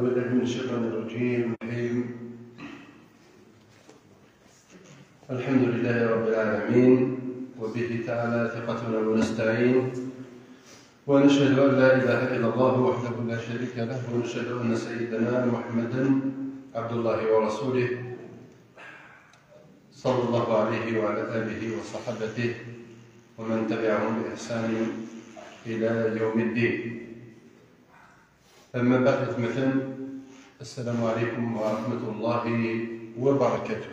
بالله من الشيطان الرجيم. الحمد لله رب العالمين، وبه تعالى ثقتنا ونستعين، ونشهد أن لا إله إلا الله وحده لا شريك له، ونشهد أن سيدنا محمدا عبد الله ورسوله صلى الله عليه وعلى آله وصحبه ومن تبعهم بإحسان إلى يوم الدين. أما بعد، مثلا السلام عليكم ورحمة الله وبركاته.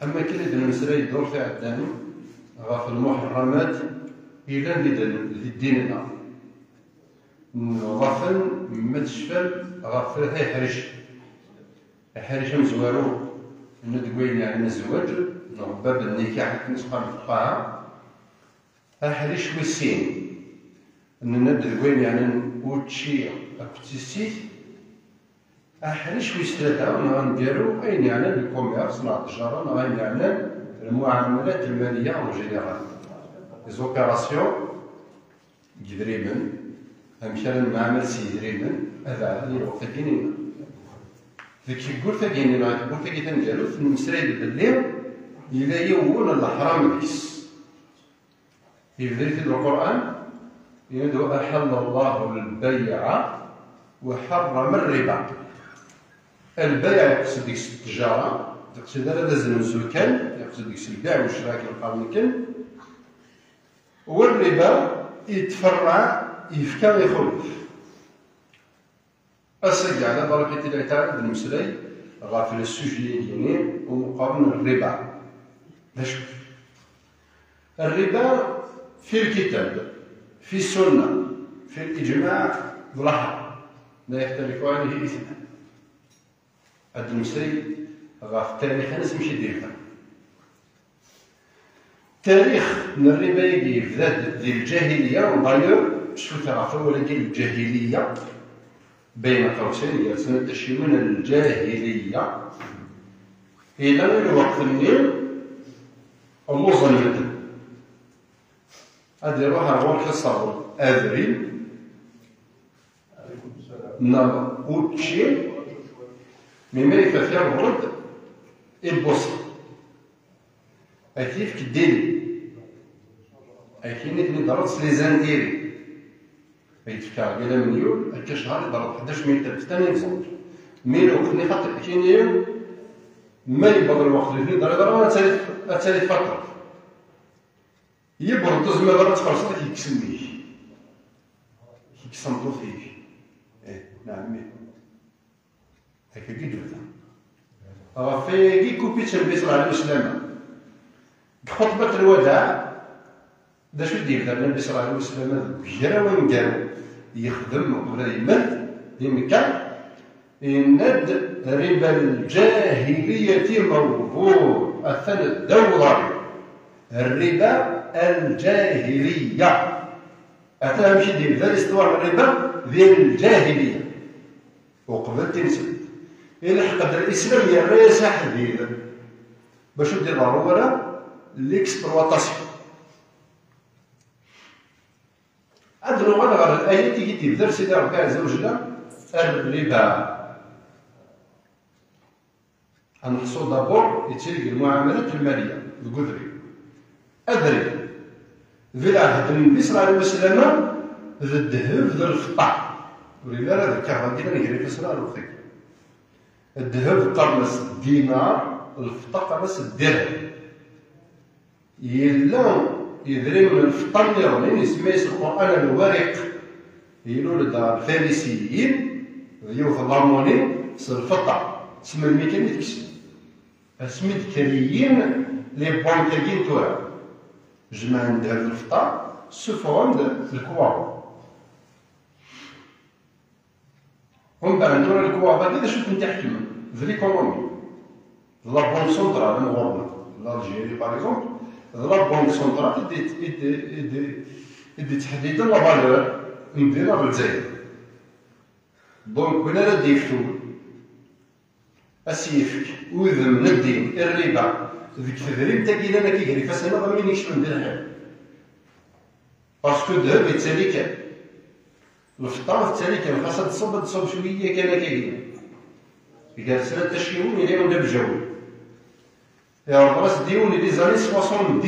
أما كي ندير نسري الدور تاع الدم غاف المحرمات إلى لديننا غافل ما تشفل غافل هاي حرش مزوارو ندوين يعني الزواج باب النكاح نسخة القاعة حرش وسين ندوين يعني وتشي أبتسيت أحرش ويستلتا ونديرو أين يعني الكوميرس مع التجارة أين يعني المعاملات المالية أون جينيرال ليزوبيراسيون جدريبن أمثال المعامل سيدريبن هذا على الوقت الدينينا ذيك يقول ثقينينا يقول ثقي تنديرو في المسريد بالليل إلا يوون الحرام ديس يبدأ في القرآن يدعو أحل الله البيع وحرم الربا. البيع يقصد ديك التجارة، يقصد هذا لازم الزكاة، يقصد ديك البيع والشراء كالقارنكن، والربا يتفرع يفكى ويخلف. أسرع على بركة الله تعالى بن مسلي غافل السجي ديني ومقابل الربا. نشوف الربا في الكتاب، في السنة، في الإجماع ظهر لا يختلف عليه اثنان. هذا المسري غاف التاريخ أنا سمشي ديرها. تاريخ من الربا يجي في ذات ديال الجاهلية وداير شو تعرفوا ولا ديال الجاهلية بين قوسين ديال سنة تشيمون الجاهلية إلى الوقت النيل المظلمة. هذه روحها هو الحصار أذري ناوتشي مما يفافيا الرد البوصل أكيف كديري أكيد نتني ضربت سليزانديري يتفكر بلا مليون هكا شهر ضرب 11 متر في ثاني نصوت ميلو خلي خاطر كاين ما يبغى الوقت اللي ضرب أتالي تفكر يبرد زعما برا تفرصت يكسم بيه يكسمطو فيه نعم هكا كي دوزا في كي كوبيت النبي صلى الله عليه وسلم خطبة الوداع دا شو دير النبي صلى الله عليه وسلم جرا وين قال يخدم ولا يمد لمكان يند ربا الجاهلية موضوع الثاني الدورة الربا الجاهلية أتاها مشي ديال ذا الاستوار الربا ديال الجاهلية وقبل تنسب إلا حقد الإسلام هي الرئاسة حديدا باش دير ضرورة ليكسبلواتاسيون. هاد اللغة غير الآية تيجي تبدا سيدي ربي عز وجل الربا غنحصو دابور يتسلك المعاملات المالية القدري أدري في العهد النبي صلى الله عليه وسلم ذا الذهب ذا الفضة ولذا هذا الكهرباء ديما يجري في الصلاة الوقتية. الذهب قرنس الدينار، الفضة قرنس الدرهم. يلا يدري من الفضة اللي يسميه القرآن الورق يقولوا لدار الفارسيين يظلموني الفضة تسمى الميكانيك تكسب اسمي الكريين لي بونكايين تورا جمع عندها الفضة سوفهم الكواب ومن بعد ندور الكواب هذا شوف من تحت في ليكونومي لا بونك سونترال مغربنا الجيري باغ اكزومبل لا بونك سونترال يدي تحديد لا فالور نديرها بالجزائر دونك وين راه ديفتو اسيفك وذم من الدين الربا ذيك التدريب تاكي انا كيجري فاس انا غير نيش ندير حاجه باسكو الذهب يتسالي كان الفطار التالي كان خاصها تصب شويه كان كاين قال سنه تشيون اللي نبدا بجو يا رب راس ديوني لي زاني 70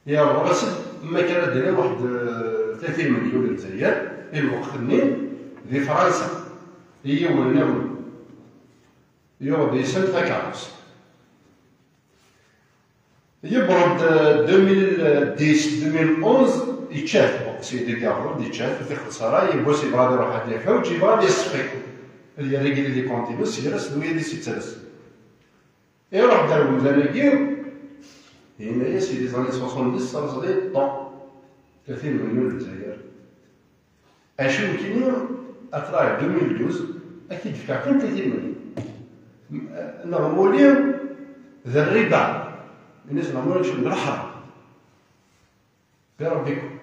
يا رب راس ما كان دري واحد 30 مليون الجزائر الوقت النين في فرنسا هي والنوم يو دي سنت فاكارس يبرد 2010 2011 يتشاف سيدي كابرون يتشاف في خساره يبوس يبغى يروح هاد الحوج يبغى يصفي اللي رجل اللي كونتينوس يرس دوي دي سيتسرس يروح دار المزانيكيو هنا يا سيدي زاني 70 صار صديق طون 30 مليون الجزائر اشو كينيو اطلع 2012 اكيد دفع كان 30 مليون نغموليو ذا الربا الناس نغموليو شو بالحرام بربكم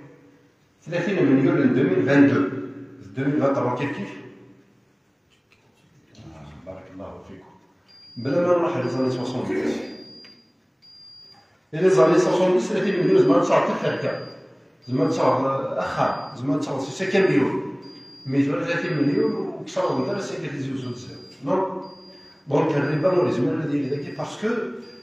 30 مليون من 2022 2023 كيف بارك الله فيكم بلا ما نروح لي زاني 70 لي زاني 70 30 مليون زعما تصاوب تفركه زعما تصاوب اخر زعما تصاوب 50 مليون 130 مليون وكسروا من دار سيدي زوج نو دونك الربا هو لازم الذي ذاك باسكو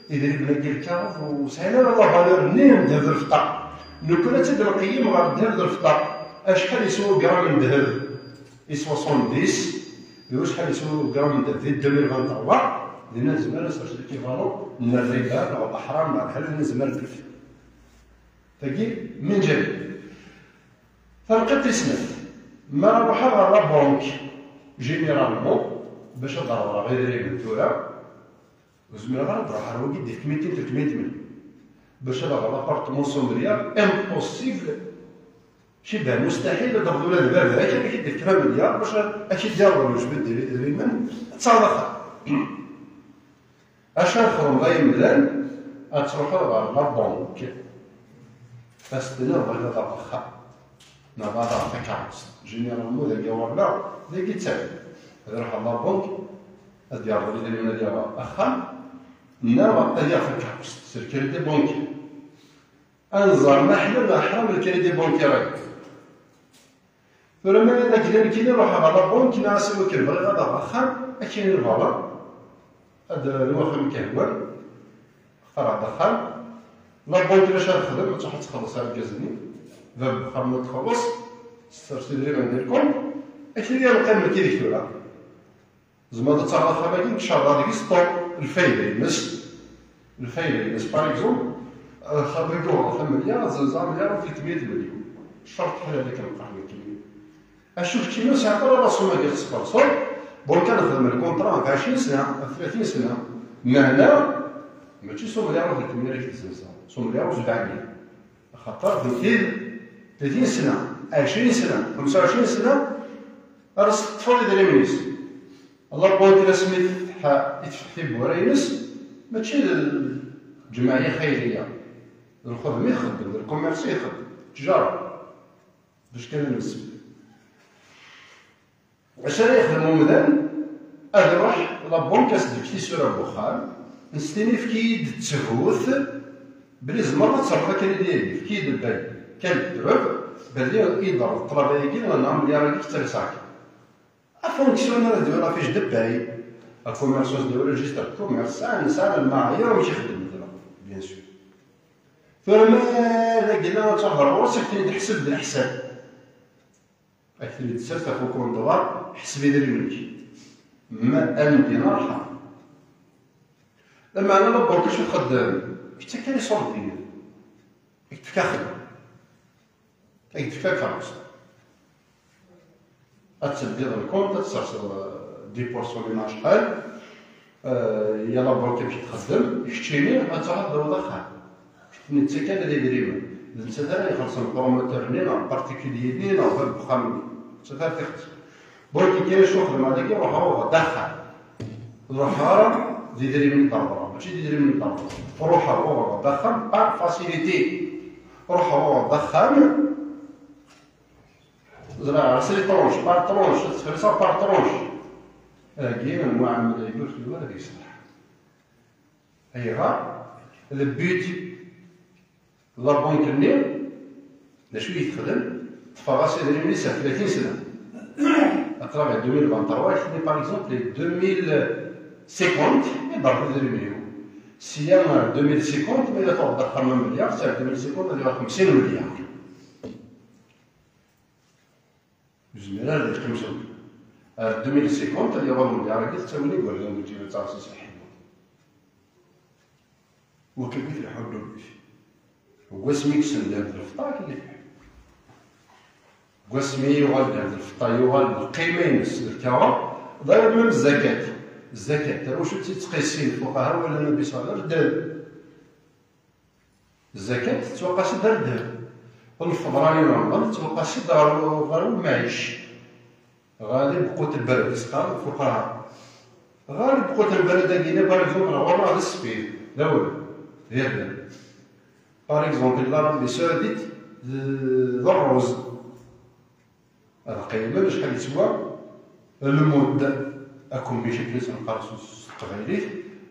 يدير بنا كيلكا وسهلا لا فالور نيم ديال الفطا لو كنا تقدر نقيم غادي الفطا شحال يسوى غرام من ذهب يسوى 70 شحال يسوى غرام من ذهب في 2023 لان زمان صار كيفالو من الربا او الاحرام مع الحلال زمان الكفر تجي من جد فلقيت سنف ما نروح على بنك جينيرالمون باش نضرب غير الدوله وزميل غنروح على وقت ديك 200 300 مليون باش نضرب ابارتمون سومريال امبوسيبل شبه مستحيل نضرب ولا الباب هكا كيدير 3 مليار باش اكيد ديالو واش بدير من تصادق اش نخرج غاي مدان تروح على بنك فاستنا بغينا طبخه نظاره فكاس جينيرالمون ذاك ولا ذاك يتساوي يروح على بنك ديال الوليدين ديال اخا ناوى ديال فكاس سيركيريتي بونكي انظر ما حلو ما حرام الكريدي بونكي راك فلما داك اللي كاين يروح على بنك ناس وكل بغى غدا اخا كاين الفالور هذا الوخم كهوان اختار دخل لا بنك باش نخدم تروح تخلص على الكازيني ذا خدمة تخلص تسترسل لي نديركم اكيد ديال القيمة كي ديكتورا زعما تصرف خماكين ان شاء الله ديك ستوب الفايدة يمس الفايدة يمس باغ اكزومبل خرجوا 5 مليار زعما مليار و 300 مليون الشرط بحال هذاك القانون كاين اشوف كيما ساعه راسو ما ديال صفر بون كنخدم الكونطرا في 20 سنه 30 سنه مهلا ماشي سو مليار و 300 اللي كيتسنسا سو مليار و 700 خاطر في 30 سنه 20 سنه 25 سنه راس الطفل اللي داير منيس الله بونك الا سميت يتفتح في بوراينس ماشي الجمعيه خيريه الخدمه يخدم الكوميرسي يخدم التجاره باش كان نسب عشان يخدموا مدان اروح لابونك اسدك في سوره بخار نستني في كيد التهوث بلي زمر تصرف كان ديالي في كيد الباي كان الدعوب باللي يضرب الطلبه يجي ولا نعم اللي راك ترساك افونكسيونير ديال فيش دباي الكوميرسوس ديال ريجيستر كوميرس انسان المعايير واش يخدم بيان سور فما لقينا تهضر راسك تحسب بالحساب أكثر من تسرت أخو كونتوار حسبي ديري منك ما أن دينار حرام لما أنا نبرك شو خدام كتا كان يصور دينار يكتفكا خدام يكتفكا كارس أتسدير الكونت تسرسل دي بورسون من شحال يلا برك باش تخدم يشتيني غتعرض وضخها نتسكن اللي دريمه الانسان يخلص البروموتور لينا بارتيكولي لينا وفي البخام تقدر تخلص بولكي كاين شغل مع داك يروح هو دخل روح راه ديري من الضربه ماشي ديري من الضربه روح هو دخل بار فاسيليتي روح هو دخل زرا سي طرونش بار طرونش تخلصها بار طرونش كاين المعامله يقول في الوالد يصلح ايوا البيت لا بونك النيل لا شويه يخدم طفى إدريمي سا 30 سنة أقرب 2023 كيدير باغ إكزومبل 2050 يضرب إدريمي سيا 2050 ما إلا توضح 5 مليار سا 2050 غادي 50 مليار زميرة اللي يقيموا 2050 اللي هو المليار كي تساوي لي قول لهم تجيب تاع سي صحيح وكيف يحضروا هو سميك سندان الفطار كي واسمي يغال هذا الفطا يغال القيمه ينس الكوا ضرب من الزكاه تا واش تيتقيسي الفقهاء ولا النبي صلى الله عليه وسلم الذهب الزكاه تتوقعش دار الذهب والفضراني رمضان تتوقعش دار المعيش غالب قوت البلد سقال الفقهاء غالب قوت البلد كاينه باغ اكزومبل والله هذا السبيل الاول ديال الذهب باغ اكزومبل العربي السعودية الرز القيمة شحال يسوى المد أكون بشكل تنقرصو القبيلي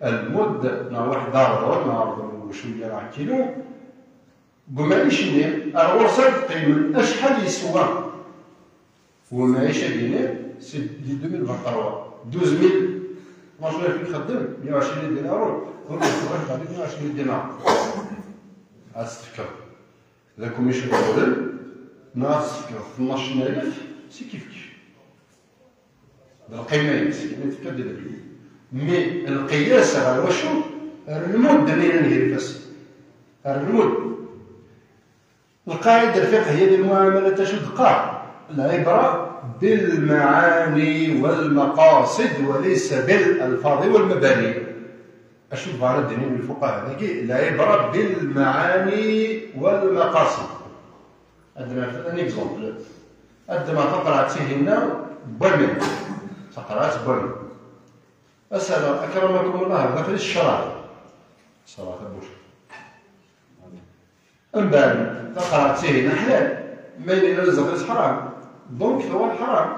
المد نا واحد دار نهار وشوية راه كيلو بمعيشة الورصة القيمة أشحال يسوى والمعيشة ديالنا سي 2023 12000 12000 يخدم 120 دينار والله غادي 120 دينار أستفكر إذا كوميش الأول ناس 12000 سي كيف القيمة يعني تكدر مي القياس على واشو المد اللي نهي فاس المد القاعدة الفقهية للمعاملة تشد قاع العبرة بالمعاني والمقاصد وليس بالألفاظ والمباني أشوف على الدين الفقهاء العبرة بالمعاني والمقاصد عندنا ان اكزومبل عندما تقرا هنا بن تقرات بن أسأل أكرمكم الله داخل الشرع صراحة بوش من بعد تقرات هنا حلال ما إلا الزغرس حرام دونك هو حرام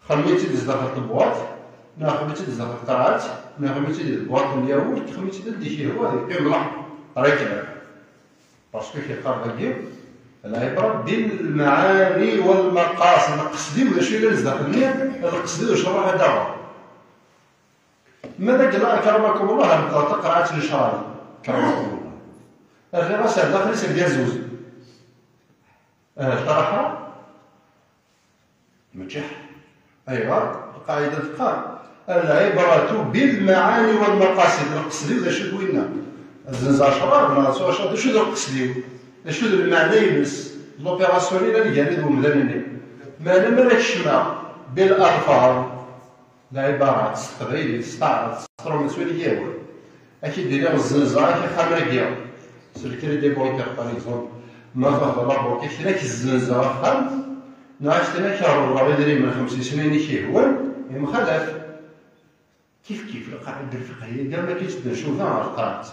خميتي داخل البواط نا خميتي داخل القرعات نا خميتي البواط اليهود خميتي ديشي هو يقيم لحظة راه باسكو كيقرا هكا العبرة بالمعاني والمقاصد القصدي ولا شي اللي نزدق القصدي واش راه دابا ماذا قال أكرمكم الله تقرأت الشرعي كرمكم الله الغير سهل داخل سير زوز طرحها متجح أيوا القاعدة تقال العبرة بالمعاني والمقاصد القصدي ولا شي بوينا الزنزار شراب ما سوا شراب شو القصدي شو المعنى يلبس لوبيراسيونيل اللي جاني ومدني ما انا ما نشمع بالالفاظ العبارات التغيير الستار السطر مسؤولي ديالو اكيد ديال الزنزار كي خامركيا سيركري دي بونكر باغ اكزومبل ما فهد لا بونكر كي الزنزار خام نعرف انا كارو راه يدري من 5 سنين كي هو مخلف كيف القاعده الفقهيه كاع ما كيتشوفها القرات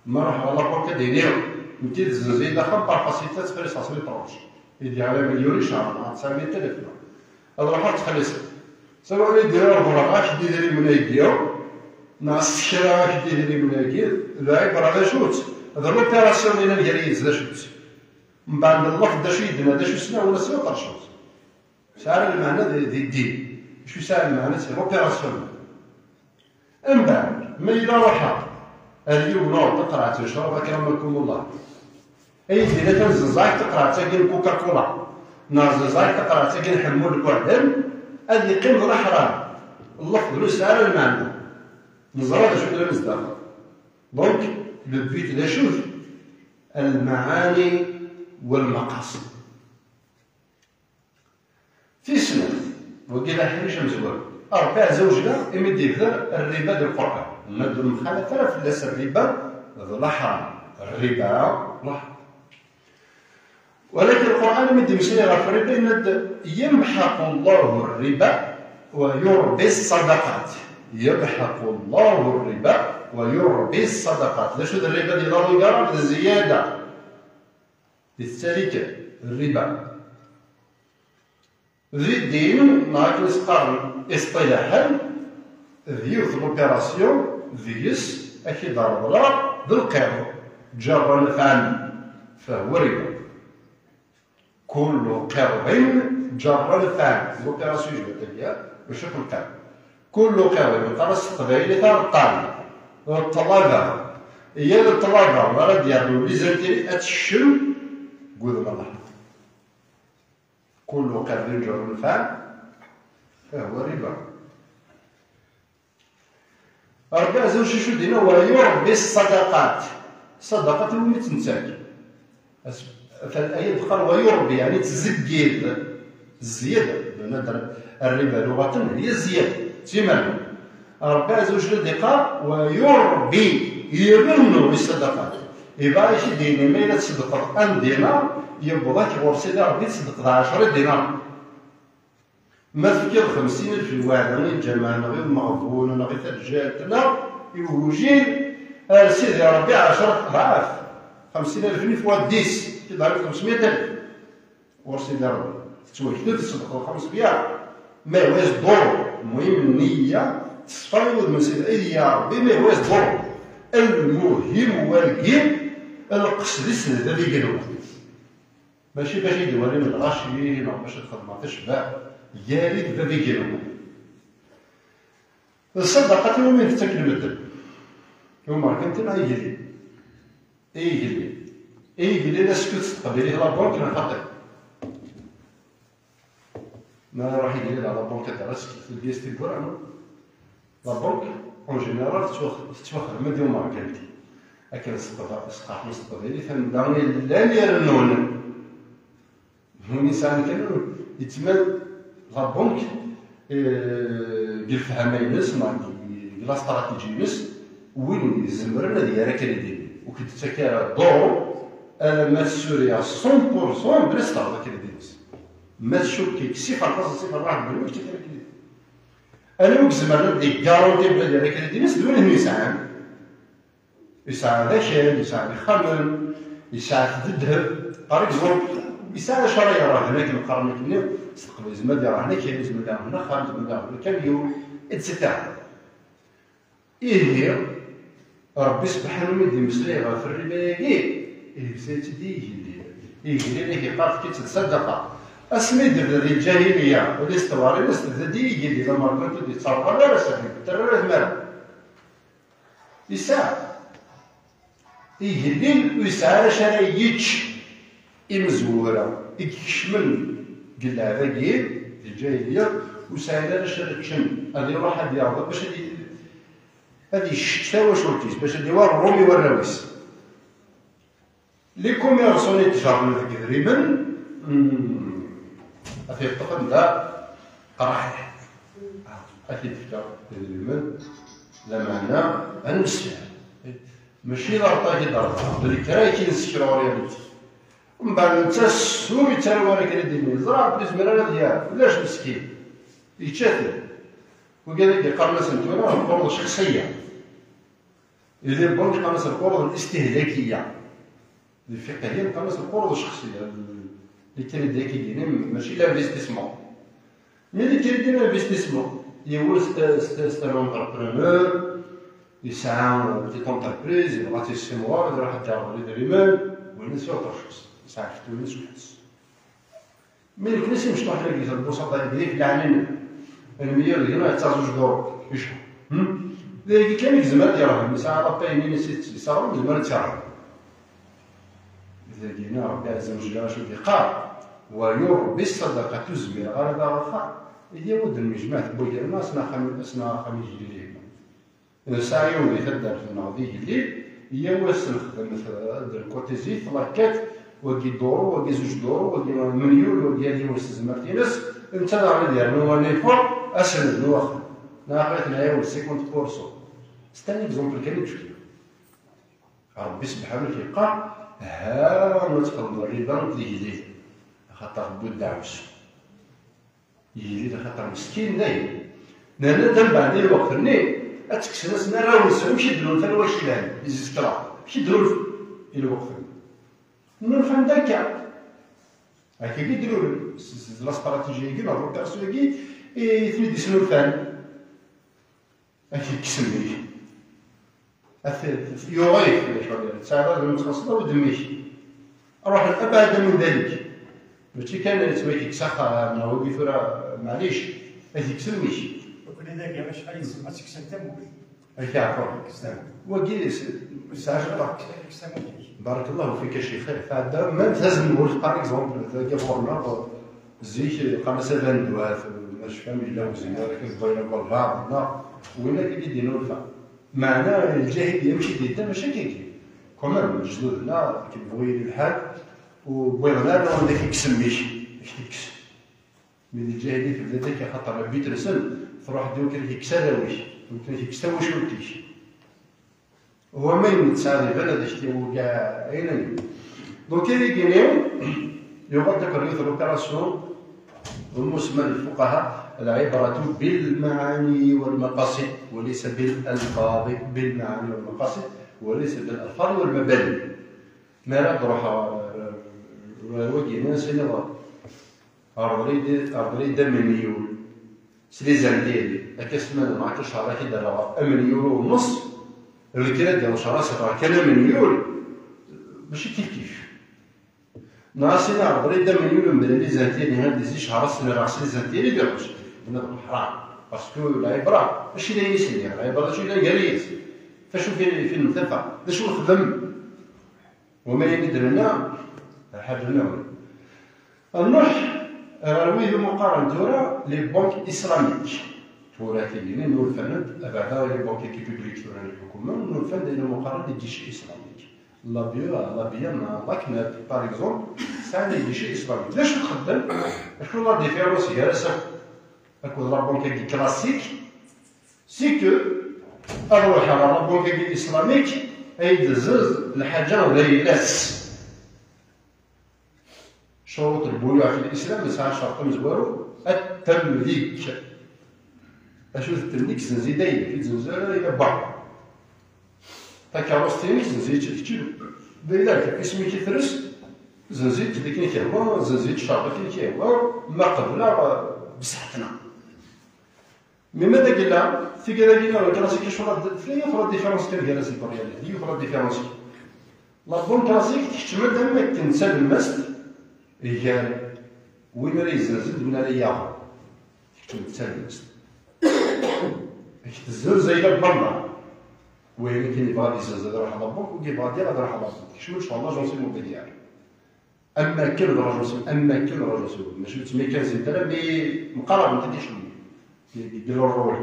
ما راح لا بونكر ديالو متي الزنزير داخل بارفاسيتات فريساسيون طروش يدي على مليون شهر 900000 هذا راح تخلص سواء يديروا الفراغ يدير من يديو ناس الشراء يدير من يدير العبره على شوت هذا لوبيراسيون اللي ديال يزلا شوت من بعد اللفظ دا شو يدنا دا شو سنه ولا سنه طرشوت ساعه المعنى ديال الدين شو ساعه المعنى سي لوبيراسيون من بعد ما الى روحها اليوم نوض تقرا تشرب اكرمكم الله اي دينا تنزلزاك تقرا تاكل كوكاكولا نازلزاك تقرا تاكل حمول الوردن هذه قيمه الحرام اللفظ له ساعه المعنى نزرد شو اللي نزداد دونك لو بيت لا شوف المعاني والمقاصد في سنه وقيل حريش مزور أربع زوجنا يمدي بذا الربا ديال القرآن نبدو المخالفة في ليس الربا لا حرام الربا لا حرام ولكن القرآن يمدي مسير في الربا يمحق الله الربا ويربي الصدقات يمحق الله الربا ويربي الصدقات لا شو الربا ديال الرقارة الزيادة للسالكة الربا ذي الدين نهار نسقارن اصطلاحا ذيوث لوبيراسيون ذيس اكيد ضربنا بالقيض جرا نفعا فهو ربا كل قرض جر الفعل لوبيراسيون جبتها باش تنقل كل قرض قرص قبيلي تاع الطالب الطلبه هي الطلبه ولا ديالو لي زانتيري اتشم قول الله كل قرض جر الفعل فهو ربا. ربي عز وجل شو دينا ويربي الصدقات صدقات اللي تنتاج فالآية قال ويربي يعني تزكيد الزيادة الربا لغة هي الزيادة ثمن ربي عز وجل قال ويربي يبنو بالصدقات يبقى شي ديني ما إلا تصدق 1 دينار يبغى كيغور سيدي ربي تصدق 10 دينار ما فكر 50,000 الواحد غير الجمال غير المغبون غير الثلجات لا يوجد سيدي ربي 10 أضعاف 50,000 في واحد 10 كيضرب 500,000 ورسيدي ربي توكلت تصدق 500 ما هواش ضر المهم النية تفرض من سيدي يا ربي ما هواش ضر المهم هو القصد يسند اللي قالوا ماشي باش يدير لي من الغاشيين او باش الخدمه تشبع يا ريت بابي كيلو الصدقه يومين تاكل المدن يوم كنت انا يجي لا سكت تقبل لي لا بنك نخاطر ما راح يجي لا بنك تاع سكت البيس تيبور انا لا بنك اون جينيرال تتوخر من يوم كانتي اكل الصدقه مستقبلي فنداني لا يرنون الانسان كان يتمل لا بنك ديال فهماينس لا استراتيجي نس وين يزمرنا ديالها كريدي وكتتكا دور ما سوريا 100% بلا استراتيجي كريدي ما تشوكي صفر واحد بالمية كريدي انا وكزمرنا دي كارونتي بلا ديالها كريدي نس دون النسان يساعد داكشي يساعد الخمن يساعد الذهب باغ اكزومبل يساعد شرايا راه هناك القرن كنا استقبل زمدا راه هنا كاين زمدا هنا خارج زمدا هنا كاميو اتسيتيرا هي ربي سبحانه يدي مسلي غا في الربا ياكي سيتي يجي لي قال كي تصدق اسمي ديال الجاهليه والاستواري الاستدي يجي لما كنت دي تصرف لا سبب ترى المال يساعد يجي لي ويساعد شرايتش المزوره يكشمل قال لها باقي الجاهليه وسايله شركشم هذه واحد يعرض باش هذه الشتا واش ولتيس باش ديوار الرومي والراويس لي كوميرسون يتجاروا تقريبا في الطقم دا راح اكيد تجار تقريبا لا معنى انسى ماشي ضربه كي ضربه بالكراي كينسكرورياليتي ومن بعد انت السومي تا هو راه كيدير زرع بالزمرانه ديالو علاش مسكين يتشاتل وقال لك يقرن سنتونا راه القروض الشخصيه يدير البنك قرنس القروض الاستهلاكيه الفقهيه مقرنس القروض الشخصيه اللي كاين كيدير ماشي لانفستيسمون ملي كيدير لانفستيسمون هو ستان اونتربرونور يسعى بتيت اونتربريز يبغى تيسيموار يدير واحد الدار اللي دريمان والناس اوتر شخص يسعى في تونس وحس ملي كناش مشطوح لك البساطه ديالك العامين المليار ديالنا حتى 2 دور يشهر ذلك كان يزمر ديالها المساعة ربي نسيت يسار يزمر تاعها إذا جينا ربي عز وجل شو قال ويربي الصدقة تزمر غير ضرفا هي ود المجمع بويا الناس اسنا خميس الليل ساعة يوم اللي تبدا في النهضي الليل هي واش نخدم الكوتي زيت لاكات وكي دورو وكي 2 دورو وكي مليون وكي هادي واش زمرتي ناس انت راه ديالنا هو اللي فوق اسند الواخر ناقص نعاود 50% استنى اكزومبل كامل تشوف ربي سبحانه كيقال ها ما تقبل الربا يجي خاطر بود دعوش يجي خاطر مسكين داير نانا بعد الوقت ني اتكسر ناس راه نسوا ماشي يديروا حتى واش لان يزكرا ماشي يديروا الوقت نور فهم داكا هكا كيديروا لا استراتيجيه كي لا بيرسون كي يثني يسنو فان هكا كيسمي يغيث ساعات المتخصصة ودميش أروح الأبعد من ذلك ماشي كان تسوي كسخ ما هو بيفرا معليش هذيك سميش ولذلك يا باش غادي تسمع تكسر تموت هيك عفوا وكيس ساعه بارك الله فيك شيخ فهذا ما تهزم نقول باغ اكزومبل كيفورنا زيك خمسه بندوات مش فاهم الا وزين ولكن بغينا بالبعض لا وين كيديروا الفا معنى الجاهل يمشي ديتا ماشي كيكي كمان جدودنا كيبغيو يدير الحال وبغينا نروح داك يكسميش يكس من الجاهليه في بلادك خاطر بيت رسل تروح دير كيكسراويش ممكن يكسراويش ولتيش هو ما يمتساعد بلد شتي كاع اين دونك كاينين يغطي كريت لوبيراسيون المسمى للفقهاء العبرة بالمعاني والمقاصد وليس بالألفاظ بالمعاني والمقاصد وليس بالألفاظ والمباني ما لا تروح وجه ناس هنا أرضي مليون سلي زنديل أكسمنا معك شهر كده راه مليون ونص اللي كده ديال شهر صفر كان مليون ماشي كيف ناسينا أرضي مليون من لي زنديل هنا ديزي شهر سنة راه سلي زنديل يديروش من حرام باسكو العبرة ماشي لا يسلي العبرة ماشي لا يريس فشو في المنتفع شو نخدم وما يدير لنا حاجة نوعية نروح رويه مقارنة تورا لي بنك إسلاميك تورا كاينين نور فند بعدا لي بنك كي بوبليك تورا الحكومة نور فند إلى مقارنة الجيش الإسلاميك لابيا ما لاكنات باغ إكزومبل ساعة الجيش الإسلاميك علاش نخدم؟ شكون لا ديفيرونس هي راسك هاكو لا بنك كلاسيك سي كو أروح على لا بنك الإسلاميك أيدزز الحاجة غيلاس شروط البيوع في الإسلام ساعة شرط مزوارو التمليك أشوف التمليك زنزي دايما في زنزانة إلى بعض تكاروستيني زنزي تكتب بذلك اسمي كيفرس زنزي تديكني كيهوا زنزي تشاركني كيهوا ما قبل بصحتنا مما قلنا في كذا قلنا الكلاسيك شنو فيها فرا ديفيرونس كان كلاسيك الريالي هي فرا ديفيرونس لا بون كلاسيك تحتمل دائما كنسال المسد رجال وين راه يزلزل من على ياخذ تكتب تسلمس تزل زي البرنا وين كاين اللي باغي يزلزل راح على البنك واللي باغي يدير راح على البنك شنو ان شاء الله جونسي موبيليار اما كل راجل ماشي تسمي كنزل دابا بمقارنه ما تديش يديروا الروح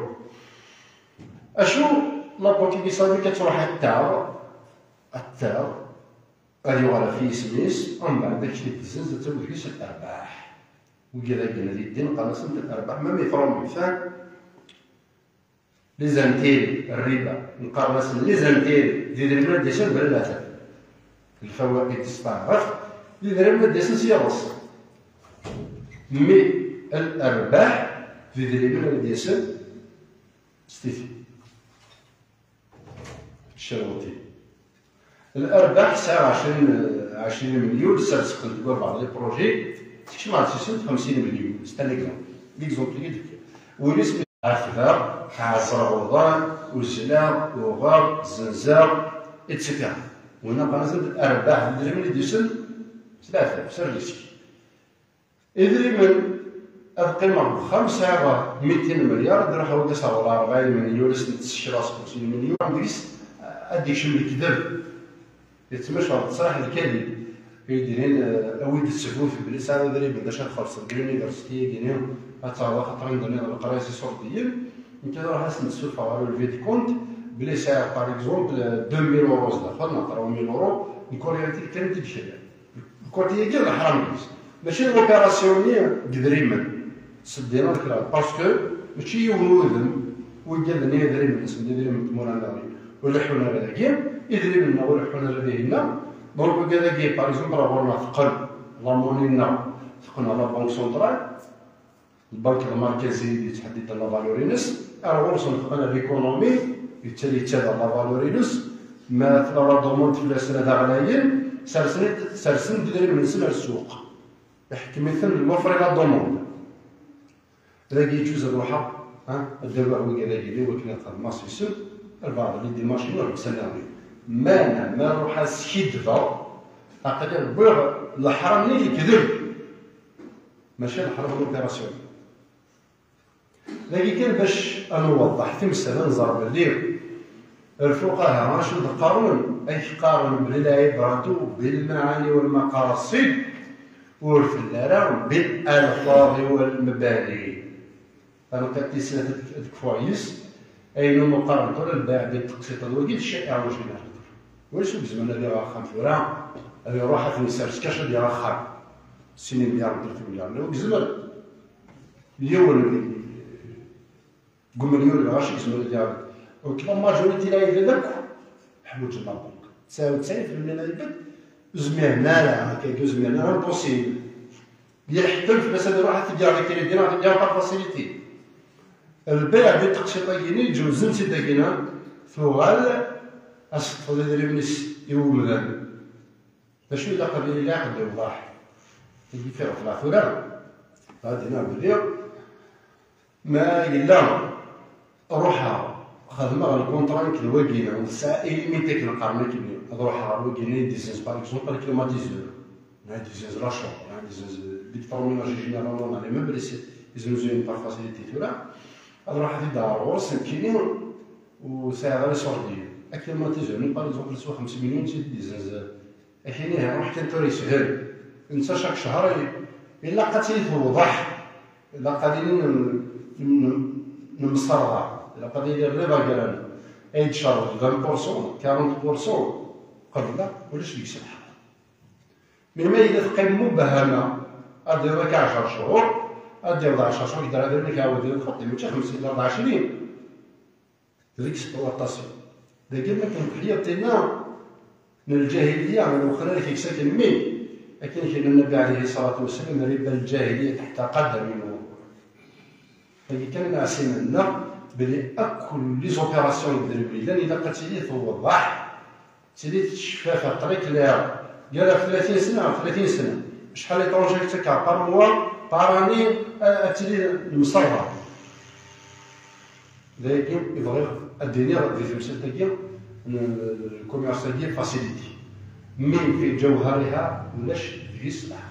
اشو لا بنك كيصايب كتروح التار غادي يوغالا فيه سميس ومن بعد داكشي اللي تزز تسوي فيه الارباح وكذا قلنا دي الدين قال سمت الارباح ما يفرم مثال لي زانتيل الربا نقارن لي زانتيل ديال البلاد ديال بلاده الفوائد تستعرف لي درهم ديال سيروس مي الارباح في البلاد ديال ستيفي الشروطي الارباح ساعه 20 مليون سالس كنت بعض لي بروجي تكشف على 50 مليون ستانيكلا ليكزومبل ديك ونسبه الخضار الرمضان والزلام وغاب الزنزار اتسيتيرا وهنا بنزيد الارباح الدرهم اللي ديسن ثلاثه في سيرفيسك إذن القيمة 200 مليار درهم هو 49 مليون سنة 50 مليون ديس أديك شمل كذب يتمشى على التصريح الكذب كيديرين أويد السفوف في بليس هذا دري بداش خالص اليونيفرسيتي كاينين هتا خاطر عندنا القرايه السعوديين انت راه حسن السلفه على الفيدي كونت بلي ساعه باغ اكزومبل 2000 يورو زعما نعطيو 1000 يورو الكورياتي كانت تمشي الكورتيه كاع حرام ماشي لوبيراسيوني قدريما سدينا الكلام باسكو ماشي يولودن ويقال لنا دريما اسم دريما مورانا ولا حنا هذاك يدري لنا ولا حنا لدينا دونك هذاك باغ اكزومبل راه ثقل لامونينا ثقلنا لا بنك سونترال البنك المركزي اللي تحدد لا فالورينس راه ثقلنا ليكونومي بالتالي تابع لا فالورينس ما ثرا دوموند في السنه غلايين سرسن ديال من سنه السوق يحكم مثل المفرغ لا دوموند هذاك يجوز روحها الدواء هو كذا كذا ولكن الخدمه سيسن البعض اللي دي ماشي نروح سنوي ما نروح سكيدفا تقدر بوغ الحرام اللي كذب ماشي نحرم لوبيراسيون. لكن كان باش نوضح في مسألة نزار باللي الفقهاء راشد القانون أي قارن بالعبرة بالمعاني والمقاصد والفلارة بالألفاظ والمباني. أنا كنت سنة كويس أي مقارنة الباع بالتقسيط الوقت الشائع واش نهضر واش بزمنا اللي راه خام فورا اللي روحها في نسرس كاش اللي راه خام السنين ديال 3 مليار لو كزمل اليوم قمريون غاشي كزمل ديال وكما ماجوريتي لا يدك حمود المبروك 99% لا يدك زميرنا لا كاين زميرنا امبوسيبل ديال حتى الفلوس هذه راحت ديال كاين ديال با فاسيليتي البيع بالتقسيطيين يجوز نسيتاكينا فوغال أصفر دريمنس يولدان شنو إلا قبل إلا قد يوضح يجي فيها في الآخرة غادي نعمل اليوم ما إلا روحها خدمة الكونتران كالواكينا والسائل ميتك القرن كبير روحها الواكينا ديزينز باغ اكزومبل كليماتيزور ديزينز لاشون ديزينز ديترميناجي جينيرالمون على ميم لي زوزين باغ فاسيليتي تولا راح في دار 5 كيلو وساعه غير سورديه اكليماتيزور من باغ اكزومبل سوا 5 مليون تزيد ديزينز احيانا روح تنتوري سهل انت شاك شهر الا قاتلي توضح الا قادرين نمصرها الا قادرين الربا ديالنا اي شهر 20% 40% قبل ولاش ديك السمحه من ما اذا تقيم مبهمه ادير لك 10 شهور ادير 10 شهور يقدر يدير لك عاود يخطي من 50 الى 20 ليكسبلوطاسيون لكن ما كان حياتنا من الجاهليه على الاخرى اللي كيسكن مين لكن كاين النبي عليه الصلاه والسلام ربا الجاهليه تحت قدر منه فكي كان نعسمنا بلي اكل لي زوبيراسيون ديال اذا قتلي توضح تزيد تشفى في الطريق اللي ديالها 30 سنه 30 سنه شحال لي طونجي تاعك بار موا باراني تزيد المصرة لكن يبغي الدنيا في مسلتكيا الكوميرسيال ديال فاسيليتي من في جوهرها ولاش في يصلح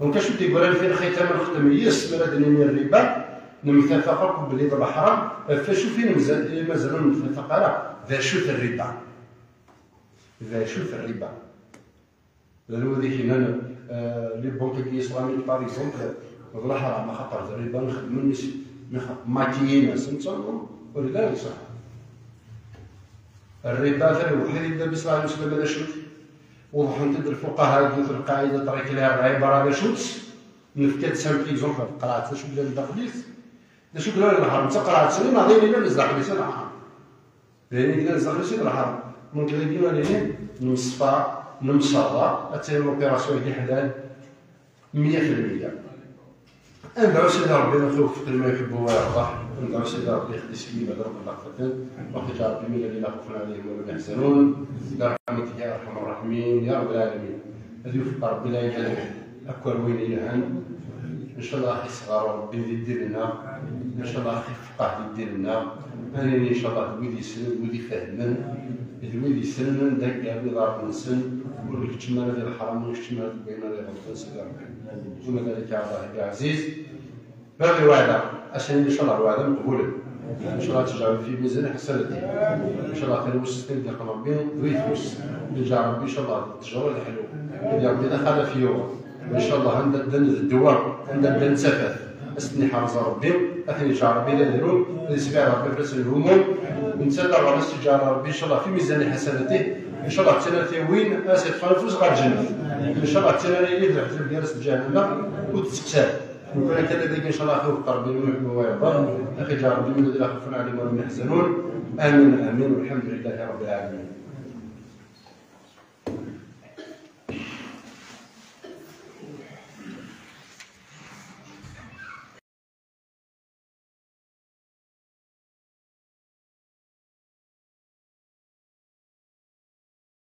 دونك شنو تيقول في الختام الختم يسمى دنيا الربا نمتفق بلي ضرب حرام فشو فين مازال نتفق على ذا شوف الربا ذا شوف الربا لانه هذيك هنا لي بونك الاسلامي باغ اكزومبل ضرب حرام خاطر الربا نخدمو ماكينه سمعتو ولا لا صح الربا ثاني الوحيد اللي النبي صلى الله عليه وسلم هذا شوف وضحوا انت الفقهاء يقولوا في القاعده طريق لها العباره هذا شوت نفكت سامبل اكزومبل قرات شو بلا الدخليس شو بلا الحرام انت قرات سنين ما غير الا نزل حديث الحرام لان كده نزل حديث الحرام ممكن يجينا لين نصفى نمصرى حتى لوبيراسيون ديال حلال 100% ندعو سيدي ربي نخوف في ما يحب ويرضى ندعو سيدي ربي يخلي سيدي بعد رب اللقطتين وقت ربي من الذين لا خوف عليهم ولا يحزنون برحمتك يا ارحم الراحمين يا رب العالمين هذه وفق ربي لا يجعل اكبر وين يلهن ان شاء الله اخي صغار ربي يدير لنا ان شاء الله اخي فقاه يدير لنا انني ان شاء الله دويدي يسند دويدي يفهمن دويدي يسنن داك كاع ضرب نسن والكتمانه ديال الحرام والكتمانه بين ربي سيدي ربي وما ذلك على الله عزيز باقي وعده عشان ان شاء الله الوعده مقبوله ان شاء الله تجعل في ميزان حسناتي ان شاء الله خير وسطين ديال ربي ويفوز يرجع ربي ان شاء الله تجاوز الحلو اللي ربي دخل في يوم ان شاء الله عند الدواء عند النسفات استني حافظ ربي اثني شعر ربي لا يديرون يسمع ربي في الهموم ونتسلى على استجاره ربي ان شاء الله في ميزان حسناته ان شاء الله تنالتي وين اسف فلوس غير الجنه ان شاء الله تنالتي لي الحزب ديال الجهنم وتتكسب وكان كذلك ان شاء الله اخوك قربي ويحب ويرضى اخي جا ربي من الذين خوف عليهم ولا يحزنون امين امين والحمد لله رب العالمين.